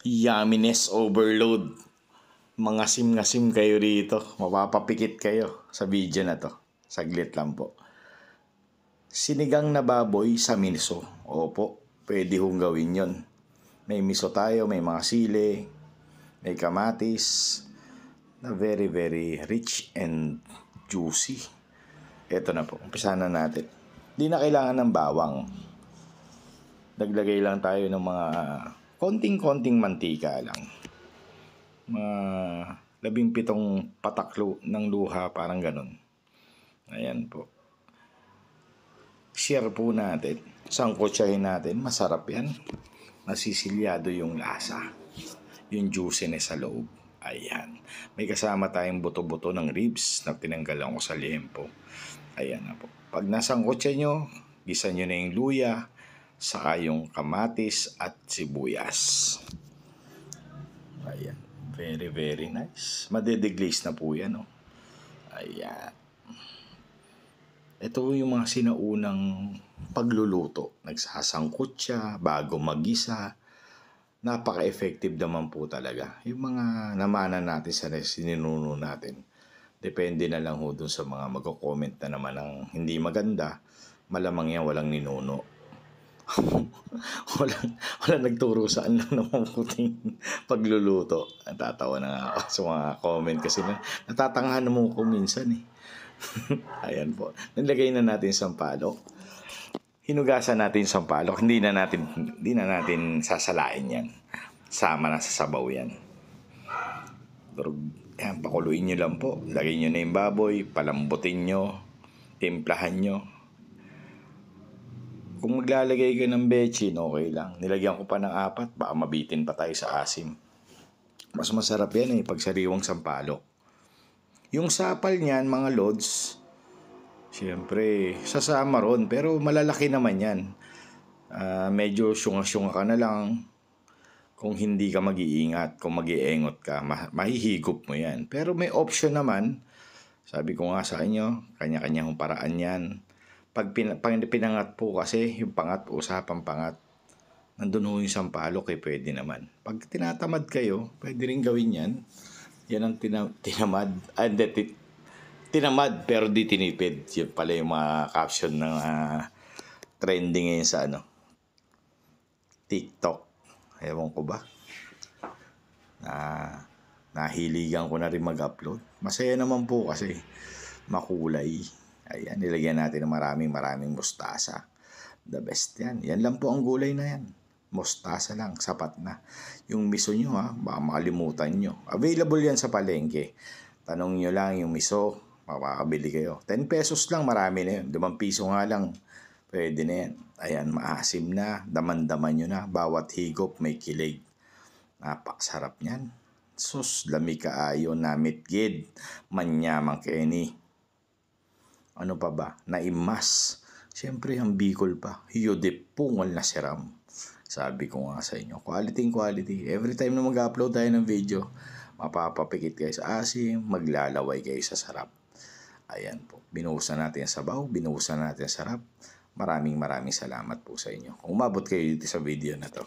Yumminess overload. Mga sim kayo rito. Mapapapikit kayo sa video na to. Saglit lang po. Sinigang na baboy sa miso. Opo, pwede hong gawin yon. May miso tayo, may mga sili, may kamatis, na very rich and juicy. Ito na po, umpisa na natin. Di na kailangan ng bawang. Naglagay lang tayo ng mga konting mantika lang. Mga 17 patak ng luha, parang ganun. Ayan po. Share po natin. Sangkotsahin natin. Masarap yan. Nasisilyado yung lasa. Yung juiciness sa loob. Ayan. May kasama tayong buto-buto ng ribs na tinanggalan ko sa liempo. Ayan na po. Pag nasangkotsa nyo, gisa nyo na yung luya, saka yung kamatis at sibuyas. Ayan. Very nice. Madedeglaze na po yan. Oh. Ayan. Ito yung mga sinaunang pagluluto. Nagsasangkot siya bago magisa. Napaka-effective naman po talaga. Yung mga namana natin sa sininuno natin. Depende na lang ho dun sa mga magko-comment na naman ng hindi maganda. Malamang yan walang ninuno. walang nagturo saan lang ng mabuting pagluluto. Natatawa na nga ako sa mga comment kasi natatanghan mo ko minsan eh. Ayan po. Nilagay na natin sampalok. Hinugasan natin sampalok. Hindi na natin sasalain yan. Sama na sa sabaw yan. Yan, pakuluin nyo lang po. Lagay nyo na yung baboy. Palambutin nyo. Timplahan nyo. Kung maglalagay ka ng bechin, okay lang. Nilagyan ko pa ng 4. Baka mabitin pa tayo sa asim. Mas masarap yan pag sariwang sampalok. Yung sapal niyan, mga lods, siyempre, sasama ron. Pero malalaki naman yan. Medyo syunga-syunga ka na lang. Kung hindi ka mag-iingat, kung mag-iengot ka, mahihigop mo yan. Pero may option naman. Sabi ko nga sa inyo, kanya-kanyang paraan yan. Pag pinangat po kasi, yung pangat, usapang pangat, nandun ho yung sampalok pwede naman. Pag tinatamad kayo, pwede rin gawin yan. Yan ang tinamad. Tinamad pero di tinipid. Yun pala yung mga caption ng trending ngayon sa TikTok. Ewan ko ba? Nahiligan ko na rin mag-upload. Masaya naman po kasi makulay. Ayan, nilagyan natin ng maraming mustasa. The best yan. Yan lang po ang gulay na yan. Mustasa lang, sapat na. Yung miso nyo baka makalimutan nyo. Available yan sa palengke. Tanong nyo lang yung miso, makakabili kayo. 10 pesos lang, marami na yun. 5 piso nga lang, pwede na yan. Ayan, maasim na, daman-daman nyo na. Bawat higop may kilig. Napakasarap niyan. Sus, lami kaayo, namit gid. Manyamang Kenny. Ano pa ba? Naimas. Siyempre, ang Bicol pa. Hiyodip pungal na siram. Sabi ko nga sa inyo, quality. Every time na mag-upload tayo ng video, mapapapikit kayo sa asim, maglalaway kayo sa sarap. Ayan po. Binuhusan natin ang sabaw, binuhusan natin ang sarap. Maraming salamat po sa inyo. Kung umabot kayo dito sa video na to.